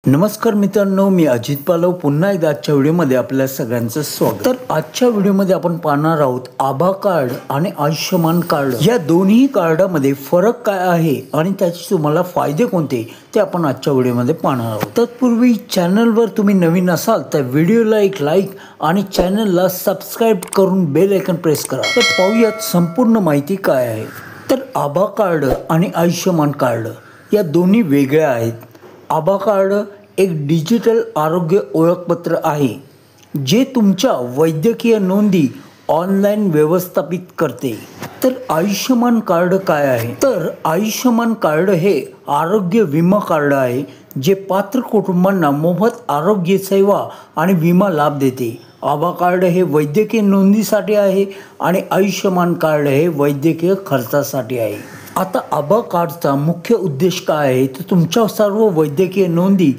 नमस्कार मित्रांनो, मी अजित पालव पुन्हा एकदा आजच्या व्हिडिओमध्ये आपल्या सगळ्यांचं स्वागत। तर आजच्या व्हिडिओमध्ये आपण पाहणार आहोत आभा कार्ड आणि आयुष्यमान कार्ड या दोन्ही कार्डामध्ये फरक काय आहे आणि त्याचे तुम्हाला फायदे कोणते ते आपण आजच्या व्हिडिओमध्ये पाहणार आहोत। तत्पूर्वी चॅनलवर तुम्ही नवीन असाल तर व्हिडिओला एक लाईक आणि चॅनलला सबस्क्राइब करून बेल आयकॉन प्रेस करा। तर पाहूयात संपूर्ण माहिती काय आहे। तर आभा कार्ड आणि आयुष्यमान कार्ड या दोन्ही वेगळ्या आहेत। आभा कार्ड एक डिजिटल आरोग्य ओळखपत्र आहे जे तुमच्या वैद्यकीय नोंदी ऑनलाईन व्यवस्थापित करते। तर आयुष्यमान कार्ड काय आहे? तर आयुष्यमान कार्ड हे आरोग्य विमा कार्ड आहे जे पात्र कुटुंबांना मोफत आरोग्य सेवा आणि विमा लाभ देते। आभा कार्ड हे वैद्यकीय नोंदीसाठी आहे आणि आयुष्यमान कार्ड हे वैद्यकीय खर्चासाठी आहे। आता आभा कार्डचा मुख्य उद्देश काय आहे तर तुमच्या सर्व वैद्यकीय नोंदी,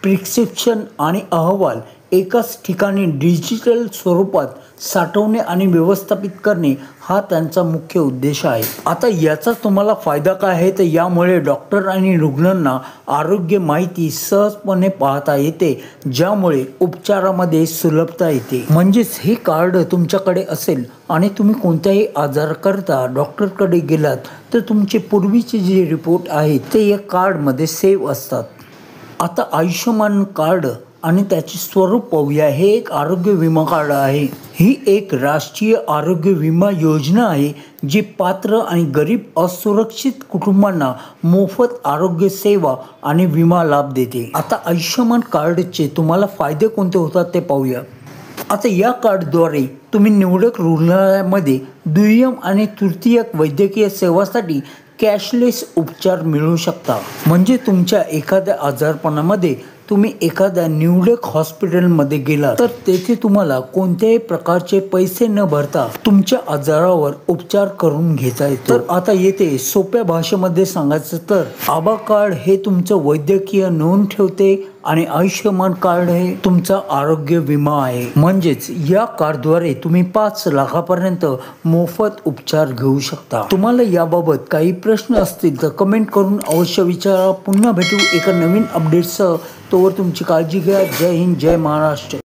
प्रिस्क्रिप्शन आणि अहवाल एकाच ठिकाणी डिजिटल स्वरूपात साठवणे आणि व्यवस्थापित करणे हा त्यांचा मुख्य उद्देश आहे। आता याचा तुम्हाला फायदा काय आहे तर यामुळे डॉक्टर आणि रुग्णांना आरोग्य माहिती सहजपणे पाहता येते, ज्यामुळे उपचारामध्ये सुलभता येते। म्हणजेच हे कार्ड तुमच्याकडे असेल आणि तुम्ही कोणत्याही आजाराकरता डॉक्टरकडे गेलात तर तुमचे पूर्वीचे जे रिपोर्ट आहेत ते या कार्डमध्ये सेव्ह असतात। आता आयुष्यमान कार्ड आणि त्याचे स्वरूप पाहूया। हे एक आरोग्य विमा कार्ड आहे। ही एक राष्ट्रीय आरोग्य विमा योजना आहे जी पात्र आणि गरीब असुरक्षित कुटुंबांना मोफत आरोग्य सेवा आणि विमा लाभ देते। आता आयुष्यमान कार्डचे तुम्हाला फायदे कोणते होतात ते पाहूया। आता या कार्डद्वारे तुम्ही निवडक रुग्णालयामध्ये दुय्यम आणि तृतीयक वैद्यकीय सेवासाठी कॅशलेस उपचार मिळवू शकता। म्हणजे तुमच्या एखाद्या आजारपणामध्ये तुम्ही एखाद्या निवडक हॉस्पिटलमध्ये गेला तर तेथे तुम्हाला कोणत्याही प्रकारचे पैसे न भरता तुमच्या आजारावर उपचार करून घेता येतो। तर आता येथे सोप्या भाषेमध्ये सांगायचं तर आभा कार्ड हे तुमचं वैद्यकीय नोंद ठेवते आणि आयुष्यमान कार्ड हे तुमचा आरोग्य विमा आहे। म्हणजेच या कार्डद्वारे तुम्ही 5 लाखापर्यंत मोफत उपचार घेऊ शकता। तुम्हाला याबाबत काही प्रश्न असतील तर कमेंट करून अवश्य विचारा। पुन्हा भेटू एका नवीन अपडेटसह। तोवर तुमची काळजी घ्या। जय हिंद, जय महाराष्ट्र।